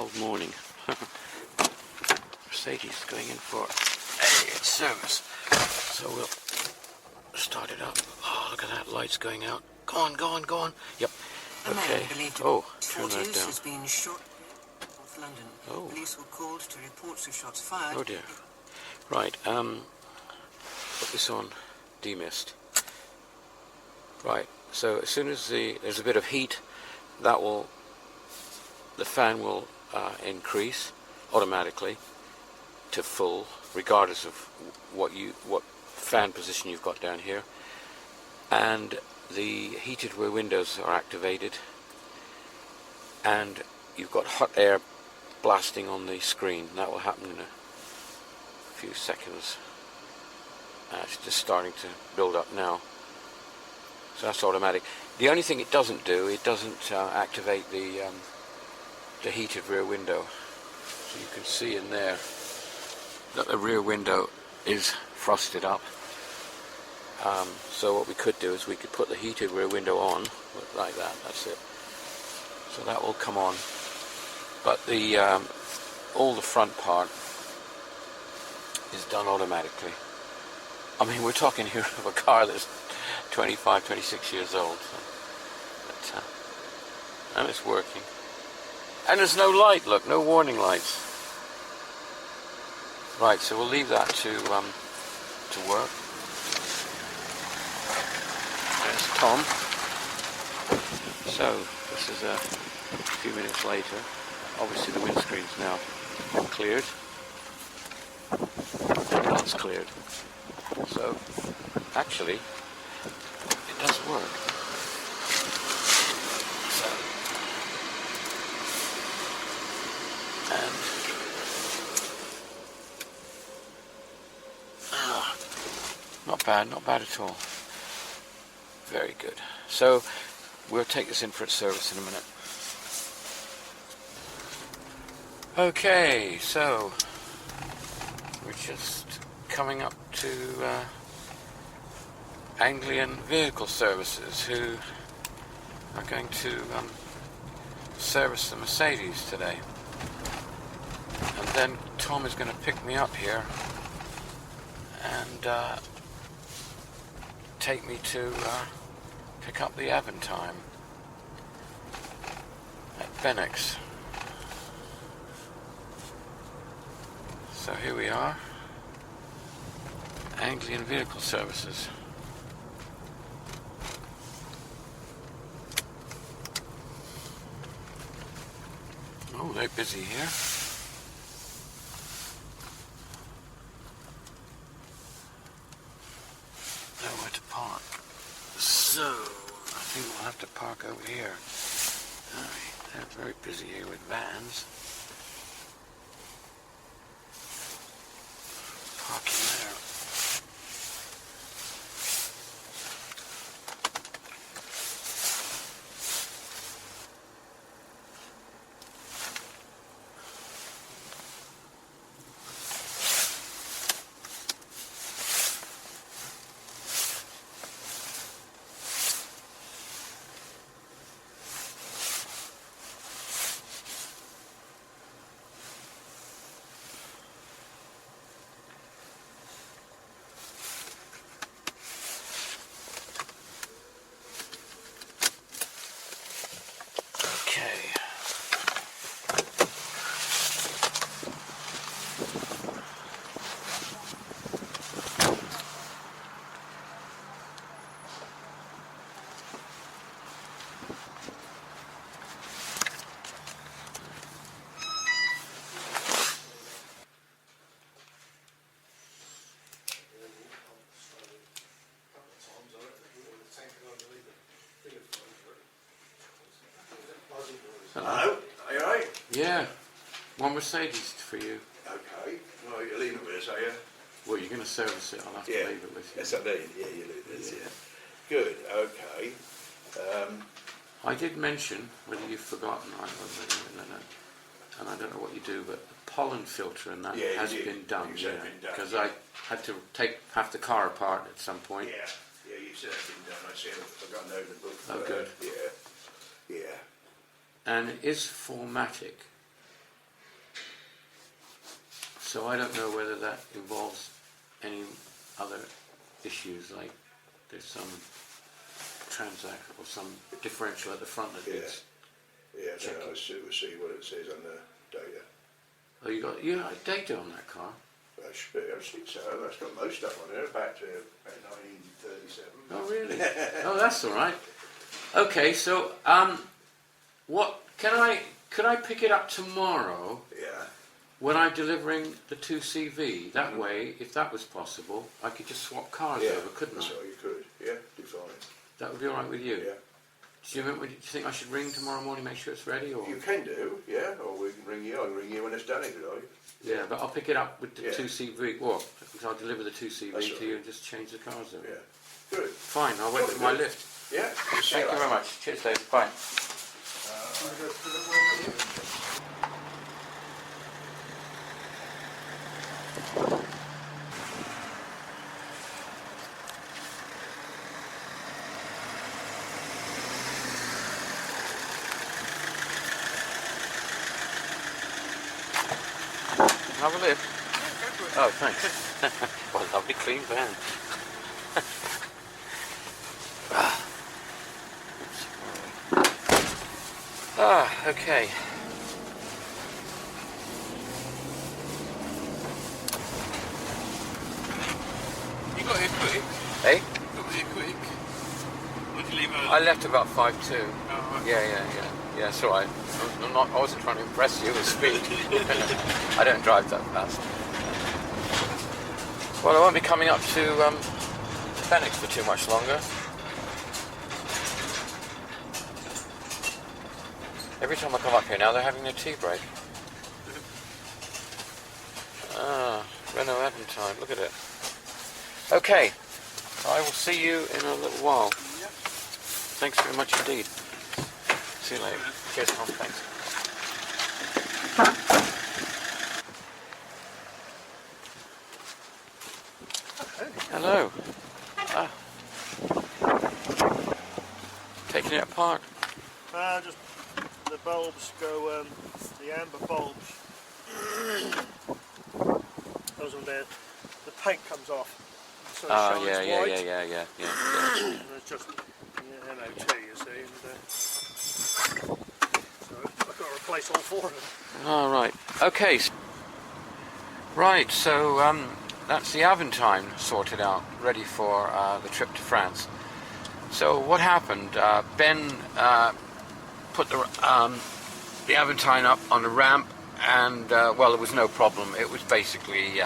old morning. Mercedes going in for a service, so we'll start it up. Oh, look at that, lights going out. Go on, go on, go on. Yep. Okay. Oh, turn that down. Has been shot North London. Oh. Police were called to reports of shots fired. Oh dear. Right. Put this on demist. Right. So as soon as there's a bit of heat, the fan will increase automatically to full, regardless of what fan position you've got down here, and the heated rear windows are activated, and you've got hot air blasting on the screen. That will happen in a few seconds. It's just starting to build up now. So that's automatic. The only thing it doesn't do, it doesn't activate the heated rear window. So you can see in there that the rear window is frosted up. So what we could do is we could put the heated rear window on like that. That's it. So that will come on. But all the front part is done automatically. I mean, we're talking here of a car that's 25, 26 years old. So, and it's working. And there's no light, look, no warning lights. Right, so we'll leave that to work. There's Tom. So, this is a few minutes later. Obviously the windscreen's now cleared. And that's cleared. So, actually, it does work. So, and not bad at all. Very good. So, we'll take this in for its service in a minute. Okay, so we're just coming up to Anglian Vehicle Services, who are going to service the Mercedes today. And then Tom is going to pick me up here and take me to pick up the Avantime at Bennex. So here we are, Anglian Vehicle Services. Oh, they're busy here. Nowhere to park. So, I think we'll have to park over here. Alright, they're very busy here with vans. Parking there. Hello, are you alright? Yeah, one Mercedes for you. Okay, well you're leaving it with us, are you? Well, you're going to service it, I'll have to leave it with you. Yes I did, yeah you leave it, yeah. Good, okay. I did mention, whether you've forgotten, and I don't know what you do, but the pollen filter and that has been done, because I had to have the car apart at some point. Yeah, you said it's been done, I said I've got an open book. Oh good. Yeah. And it is 4matic. So I don't know whether that involves any other issues, like there's some transact or some differential at the front that needs. Yeah, then we'll see what it says on the data. Oh, you got data on that car? I think so. That's got most stuff on there, back to about 1937. Oh, really? Oh, that's all right. Okay, so what could I pick it up tomorrow? Yeah. When I'm delivering the 2CV, that way, if that was possible, I could just swap cars over, couldn't I? So you could, yeah, do fine. That would be all right with you? Yeah. Do you think I should ring tomorrow morning, make sure it's ready? Or? You can do, yeah, or we can ring you. I can ring you when it's done, if you like. Yeah, but I'll pick it up with the 2CV, because I'll deliver the 2CV to you and just change the cars over. Yeah, good. Fine, I'll wait for my lift. Yeah. Thank you very much. Cheers, Dave. Bye. Have a lift. Oh, thanks. What a lovely clean van. Okay. You got here quick? Hey? You got here quick? Or did you leave early? I left about 5:02. Oh, right. Yeah, it's all right. I wasn't trying to impress you with speed. I don't drive that fast. Well, I won't be coming up to Phoenix for too much longer. Every time I come up here now, they're having their tea break. Renault Avantime, look at it. Okay, I will see you in a little while. Yep. Thanks very much indeed. See you later. Cheers, Tom. Thanks. Hello. Taking it apart. Just the bulbs go, the amber bulbs. Those on there, the paint comes off. So it shines white. Yeah. And it's just MOT, you see. And, so I've got to replace all four of them. All right. Okay. Right. So that's the Avantime sorted out, ready for the trip to France. So what happened? Ben put the Avantime up on the ramp, and well, there was no problem. It was basically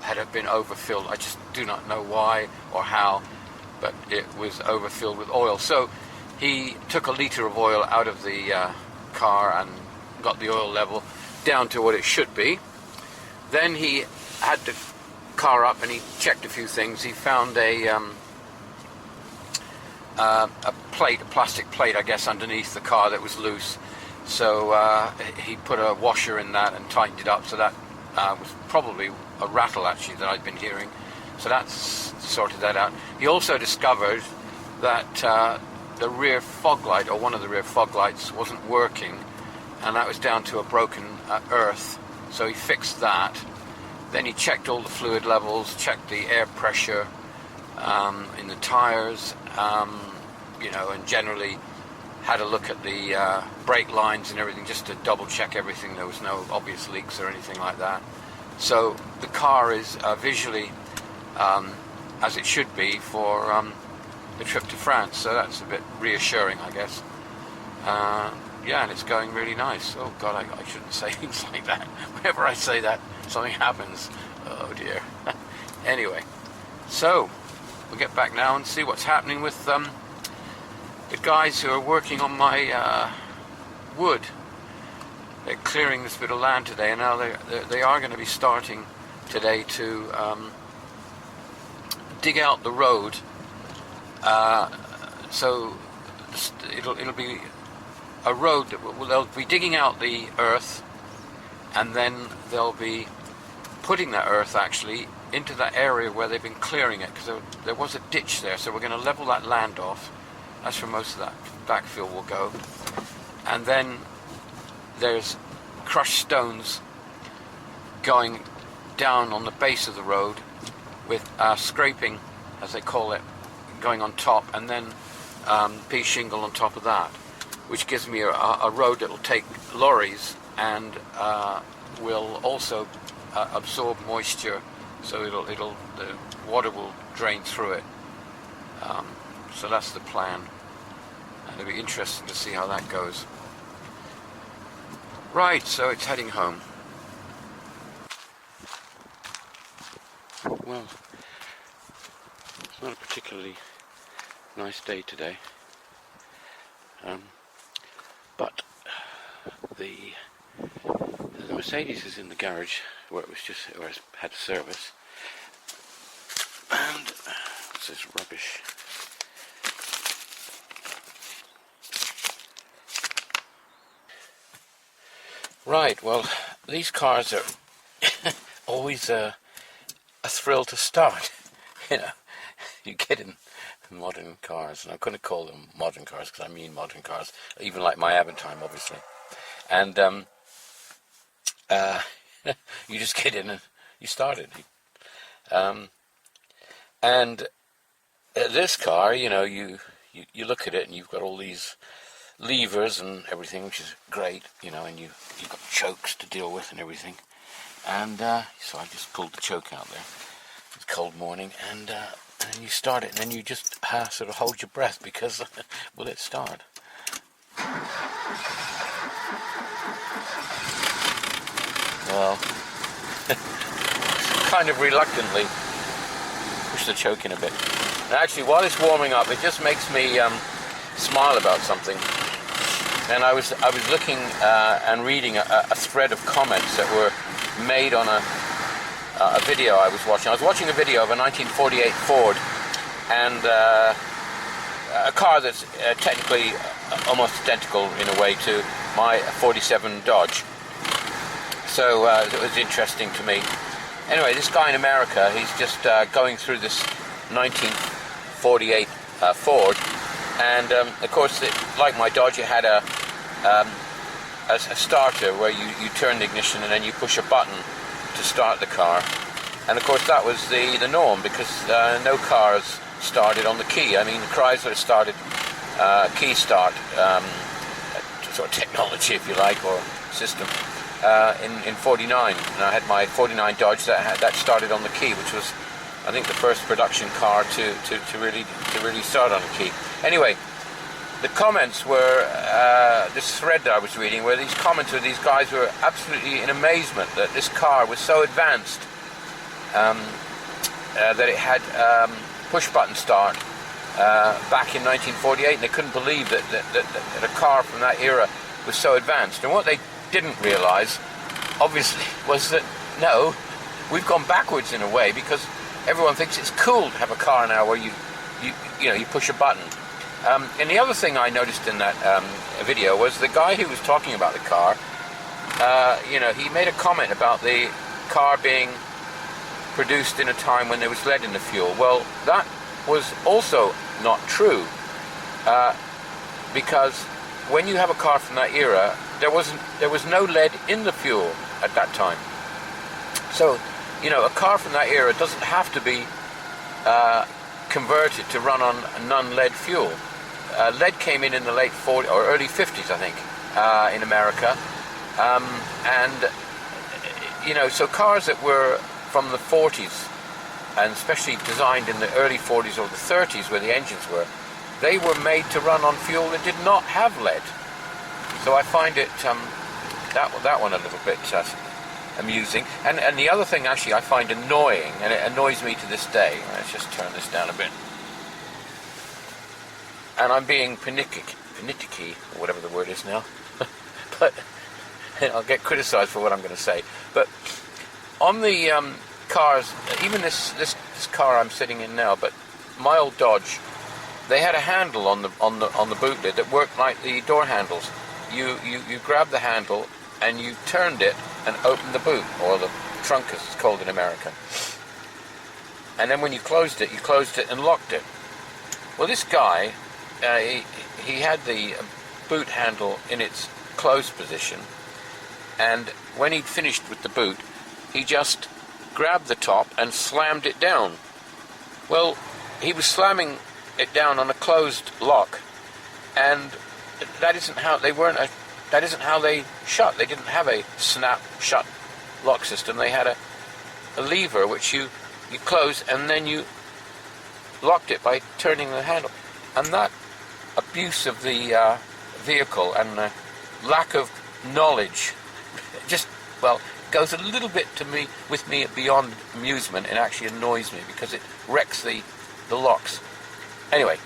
had been overfilled. I just do not know why or how, but it was overfilled with oil. So he took a litre of oil out of the car and got the oil level down to what it should be. Then he had the car up and he checked a few things. He found a plastic plate, I guess, underneath the car that was loose. So he put a washer in that and tightened it up. So that was probably a rattle, actually, that I'd been hearing. So that's sorted that out. He also discovered that the rear fog light, or one of the rear fog lights, wasn't working, and that was down to a broken earth. So he fixed that. Then he checked all the fluid levels, checked the air pressure in the tires, and generally had a look at the brake lines and everything, just to double check everything. There was no obvious leaks or anything like that. So the car is visually as it should be for the trip to France. So that's a bit reassuring, I guess. And it's going really nice. Oh God, I shouldn't say things like that. Whenever I say that, something happens. Oh dear. Anyway, so we'll get back now and see what's happening with the guys who are working on my wood. They're clearing this bit of land today, and now they are going to be starting today to dig out the road. So it'll be a road that they'll be digging out the earth, and then they'll be putting that earth actually into that area where they've been clearing it, because there was a ditch there. So we're going to level that land off. That's where most of that backfill will go. And then there's crushed stones going down on the base of the road with scraping, as they call it, going on top, and then pea shingle on top of that, which gives me a road that will take lorries and will also absorb moisture, so the water will drain through it. So that's the plan, and it'll be interesting to see how that goes. Right, so it's heading home. Well, it's not a particularly nice day today, but the Mercedes is in the garage where it had service, and what's this rubbish? Right, well, these cars are always a thrill to start. You know, you get in modern cars, and I'm going to call them modern cars because I mean modern cars, even like my Avantime, obviously. And you just get in and you start it. And this car, you know, you look at it and you've got all these levers and everything, which is great, you know, and you've got chokes to deal with and everything. And so I just pulled the choke out there. It's a cold morning, and then you start it, and then you just sort of hold your breath because will it start? Well, kind of reluctantly push the choke in a bit. And actually, while it's warming up, it just makes me smile about something. And I was looking and reading a thread of comments that were made on a video I was watching. I was watching a video of a 1948 Ford and a car that's technically almost identical in a way to my 47 Dodge. So it was interesting to me. Anyway, this guy in America, he's just going through this 1948 Ford, and of course, like my Dodge, it had a starter where you turn the ignition and then you push a button to start the car. And of course, that was the norm, because no cars started on the key. I mean, the Chrysler started key start sort of technology, if you like, or system in 49. And I had my 49 Dodge that started on the key, which was, I think, the first production car to really start on a key. Anyway, the comments were this thread that I was reading, where these guys were absolutely in amazement that this car was so advanced that it had push button start back in 1948, and they couldn't believe that a car from that era was so advanced. And what they didn't realize, obviously, was that no, we've gone backwards in a way, because everyone thinks it's cool to have a car now where you push a button. And the other thing I noticed in that video was the guy who was talking about the car, he made a comment about the car being produced in a time when there was lead in the fuel. Well, that was also not true, because when you have a car from that era, there was no lead in the fuel at that time. So, a car from that era doesn't have to be converted to run on non-lead fuel. Lead came in the late 40s or early 50s, I think, in America, so cars that were from the 40s, and especially designed in the early 40s or the 30s, where the engines were, they were made to run on fuel that did not have lead. So I find it that one a little bit amusing. And the other thing, actually, I find annoying, and it annoys me to this day. Let's just turn this down a bit. And I'm being panicky, or whatever the word is now. But I'll get criticized for what I'm going to say. But on the cars, even this car I'm sitting in now, but my old Dodge, they had a handle on the boot lid that worked like the door handles. You grabbed the handle and you turned it and opened the boot, or the trunk as it's called in America. And then when you closed it and locked it. Well, this guy, he had the boot handle in its closed position, and when he'd finished with the boot, he just grabbed the top and slammed it down. Well, he was slamming it down on a closed lock, and that isn't how that isn't how they shut. They didn't have a snap shut lock system. They had a lever which you close, and then you locked it by turning the handle. And that abuse of the vehicle and lack of knowledge just, well, goes a little bit with me beyond amusement. It actually annoys me because it wrecks the locks. Anyway,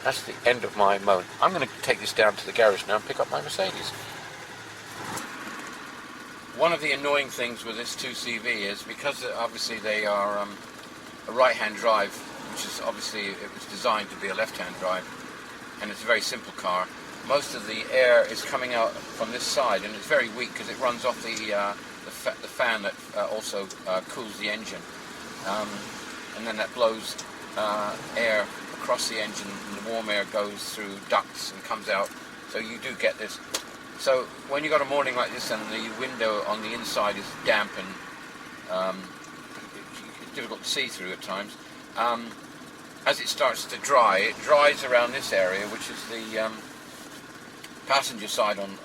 that's the end of my moan. I'm going to take this down to the garage now and pick up my Mercedes. One of the annoying things with this 2CV is because obviously they are a right-hand drive, which is obviously, it was designed to be a left-hand drive, and it's a very simple car. Most of the air is coming out from this side, and it's very weak because it runs off the fan that also cools the engine, and then that blows air across the engine, and the warm air goes through ducts and comes out. So you do get this. So when you got a morning like this and the window on the inside is damp and it's difficult to see through at times, as it starts to dry, it dries around this area, which is the passenger side on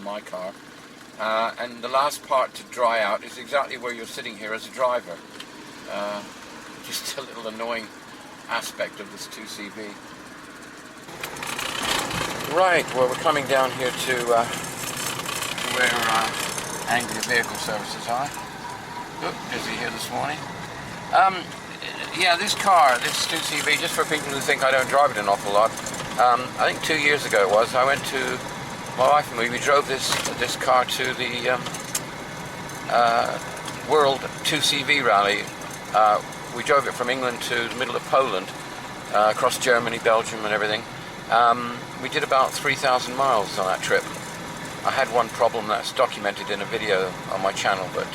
my car, and the last part to dry out is exactly where you're sitting here as a driver. Just a little annoying aspect of this 2CV. Right, well, we're coming down here to where Anglia Vehicle Services are. Look, busy here this morning. Yeah, this car, this 2CV, just for people who think I don't drive it an awful lot, I think 2 years ago it was, I went to, my wife and me, we drove this car to the World 2CV rally. We drove it from England to the middle of Poland, across Germany, Belgium and everything. We did about 3,000 miles on that trip. I had one problem that's documented in a video on my channel, but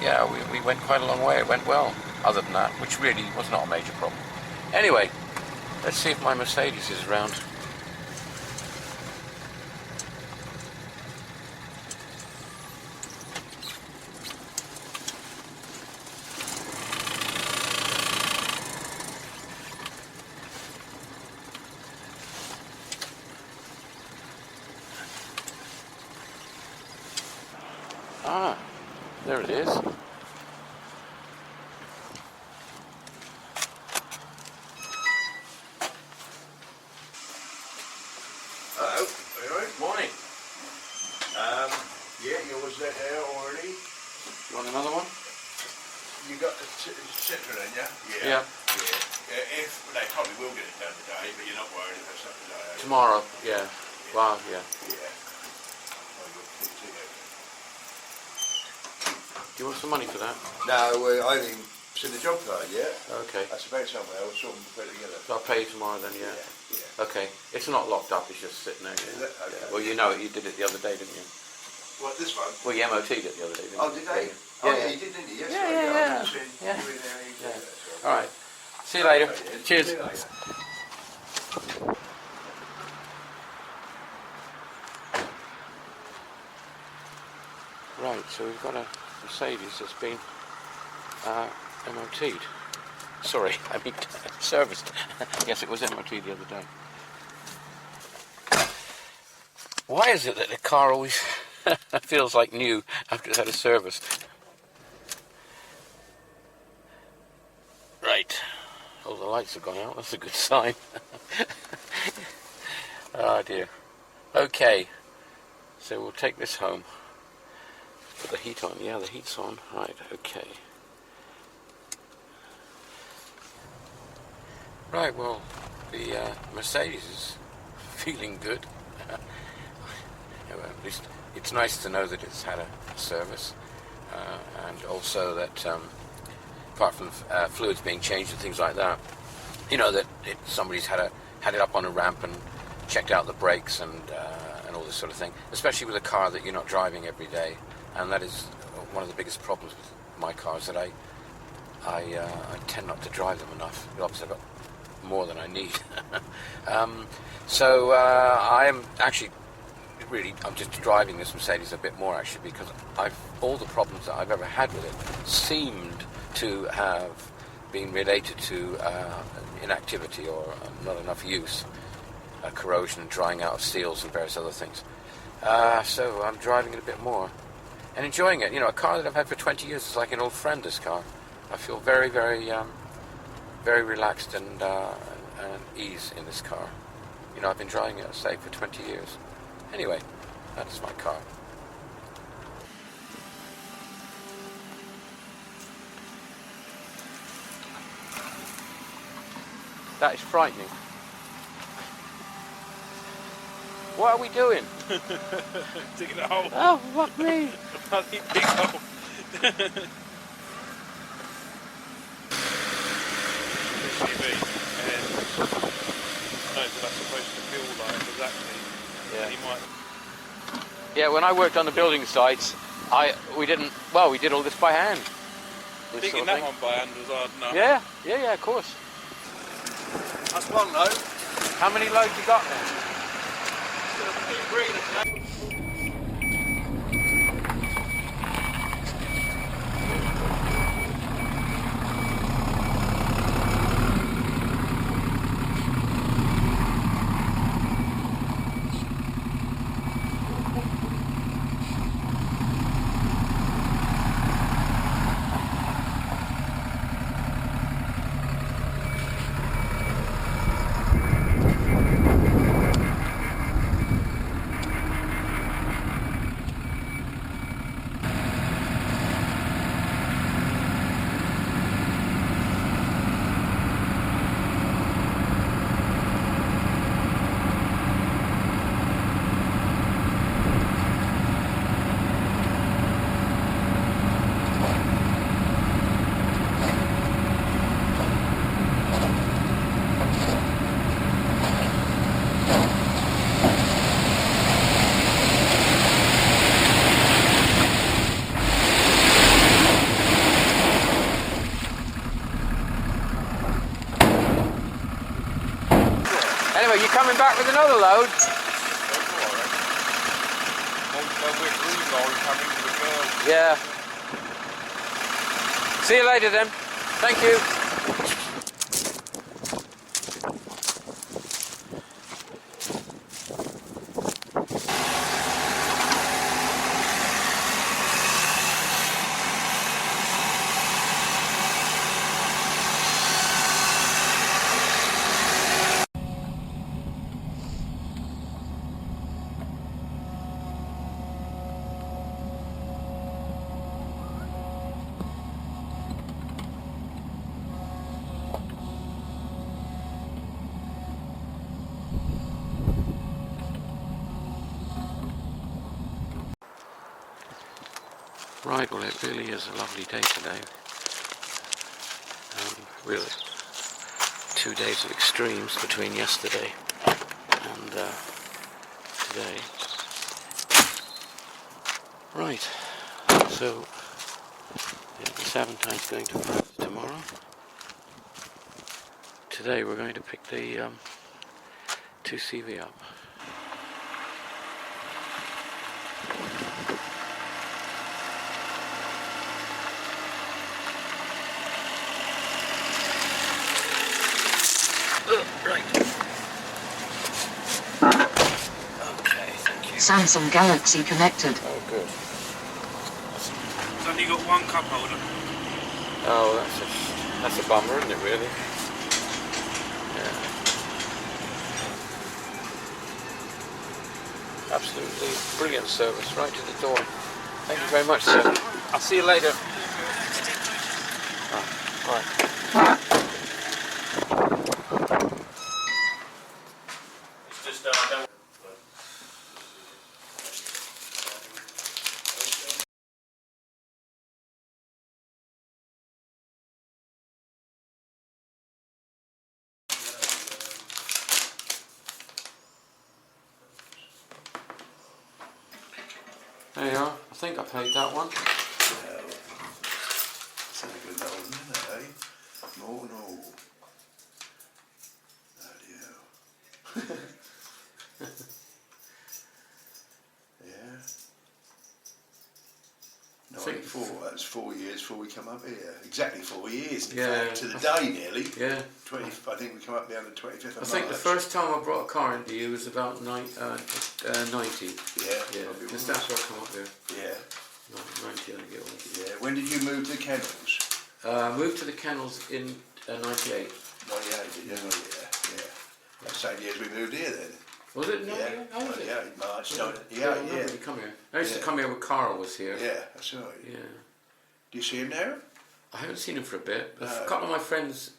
yeah, we went quite a long way. It went well, other than that, which really was not a major problem. Anyway, let's see if my Mercedes is around. Ah, there it is. Hello, are you alright? Morning. Yeah, yours there already. You want another one? You got the Citroen, yeah? Yeah. If they probably will get it done today, but you're not worried if it's not today. Tomorrow, yeah. Wow, yeah. Yeah. Oh, you'll keep it. Do you want some money for that? No, I haven't even seen the job card yet. Okay. That's about somewhere. I'll sort them put together. So I'll pay you tomorrow then, yeah? Yeah. Okay. It's not locked up, it's just sitting there. Is it? Okay. Yeah. Well, you know it, you did it the other day, didn't you? What, this one? Well, you MOT'd it the other day, didn't you? Oh, did they? Yeah. Oh, Yeah, yeah, yeah. you did, didn't you? Yes, Yeah, right, yeah, yeah. I've seen Yeah. you in there, you Yeah. did that, so. All right. See you later. Okay, Cheers. see you later. Right, so we've got a Mercedes that's been MOT'd. Sorry, I mean serviced. Yes, it was MOT'd the other day. Why is it that the car always feels like new after it's had a service? Right. Oh, the lights have gone out. That's a good sign. Oh dear. Okay. So we'll take this home. Put the heat on. Yeah, the heat's on. Right, okay. Right, well, the Mercedes is feeling good. Well, at least it's nice to know that it's had a service. And also that, apart from fluids being changed and things like that, you know that somebody's had it up on a ramp and checked out the brakes and all this sort of thing, especially with a car that you're not driving every day. And that is one of the biggest problems with my cars, that I tend not to drive them enough. Obviously I've got more than I need. So I am actually really, I'm just driving this Mercedes a bit more actually, because all the problems that I've ever had with it seemed to have been related to inactivity or not enough use, corrosion and drying out of seals and various other things. So I'm driving it a bit more and enjoying it. You know, a car that I've had for 20 years is like an old friend, this car. I feel very, very, very relaxed and ease in this car. You know, I've been driving it, say, for 20 years. Anyway, that is my car. That is frightening. What are we doing? Digging a hole. Oh, fuck me. Bloody big hole. SUV, and knows what that's supposed to feel like exactly. Yeah. And he might. Yeah, when I worked on the building sites, we did all this by hand. This Digging sort of that thing. one by hand was hard enough. Yeah, of course. That's one load. How many loads you got then? Anyway, you coming back with another load? Yeah. See you later then. Thank you. Right, well it really is a lovely day today. Really, 2 days of extremes between yesterday and today. Right, so this Aventime's going to France tomorrow. Today we're going to pick the 2CV up. Right. Okay, thank you. Samsung Galaxy connected. Oh, good. It's only got one cup holder. Oh, that's a bummer, isn't it, really? Yeah. Absolutely brilliant service, right to the door. Thank you very much, sir. I'll see you later. Oh, right. It's just I don't. There you are. I think I paid that one. It's only good that one, isn't it, eh? No. Bloody hell. 4 years before we come up here. Exactly 4 years, in Yeah. fact, to the day nearly. Yeah. 20, I think we come up there on the 25th of I March. think the first time I brought a car into you was about 90. Yeah. Yeah. Just after I come up there. Yeah. 90, I think it was. Yeah. When did you move to the kennels? Moved to the kennels in 98. 98, did you? Yeah. The same year as we moved here then. Was it? No, Yeah. how was it? Yeah, in March. No, I yeah. remember you come here. I used to Yeah. come here when Carl was here. Yeah, that's right. Yeah. Do you see him now? I haven't seen him for a bit. A No. couple of my friends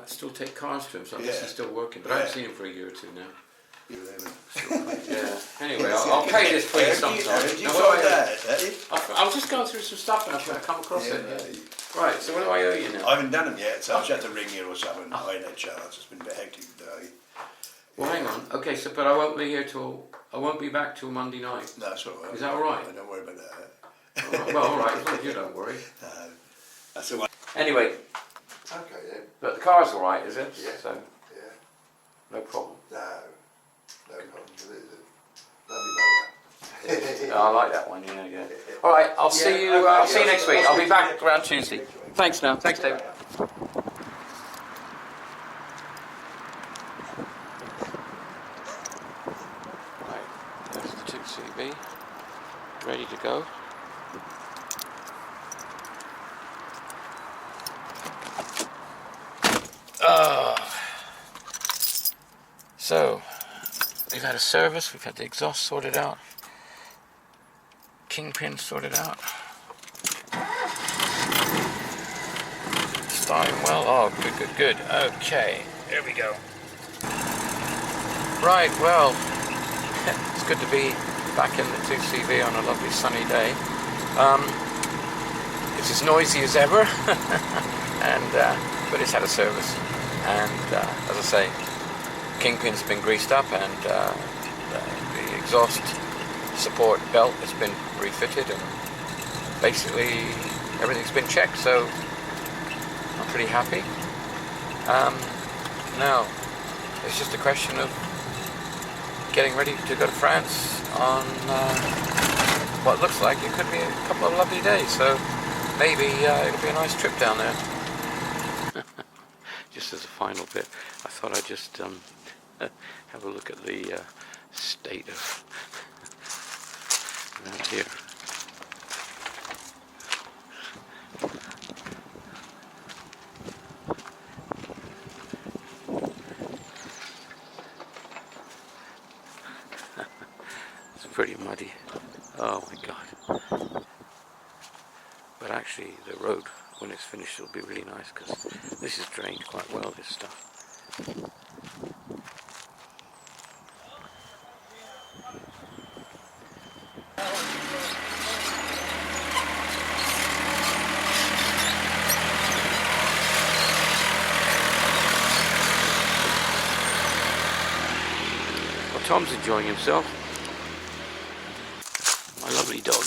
still take cars to him, so I guess Yeah. he's still working. But I haven't Yeah. seen him for a year or two now. Yeah. Yeah. Anyway, I'll pay this for you sometime. How did you Now, what find do I owe that, eh? I was just going through some stuff and I come across it. Yeah. Right, so what do I owe you now? I haven't done them yet, so I'll just have to ring you or something. I ain't had a chance. It's been a bit hectic today. Well, hang on. Okay, so but I won't be here till I won't be back till Monday night. No, that's all right. Is that all right? Don't worry about that. All right. Well, all right. As long as you don't worry. No, that's all right. Anyway, Okay then. but the car's all right, is it? Yeah. So Yeah. no problem. No problems with it. Lovely mower. I like that one. Yeah. All right. I'll see you. okay, I'll see you yeah, next week. I'll I'll be speak back to you around Tuesday. Thanks. Now. Thanks, David. Right. There's the 2CV. Ready to go. So, we've had a service, we've had the exhaust sorted out, kingpin sorted out, starting well, oh good, okay, there we go. Right, well, it's good to be back in the 2CV on a lovely sunny day. It's as noisy as ever, but it's had a service, and as I say, kingpin's been greased up and the exhaust support belt has been refitted and basically everything's been checked, so I'm pretty happy. Now it's just a question of getting ready to go to France on what looks like it could be a couple of lovely days, so maybe it'll be a nice trip down there. Just as a final bit, I thought I'd just have a look at the state of that here. It's pretty muddy. Oh my God. But actually the road, when it's finished, will be really nice because this is drained quite well, this stuff. Well, Tom's enjoying himself. My lovely dog.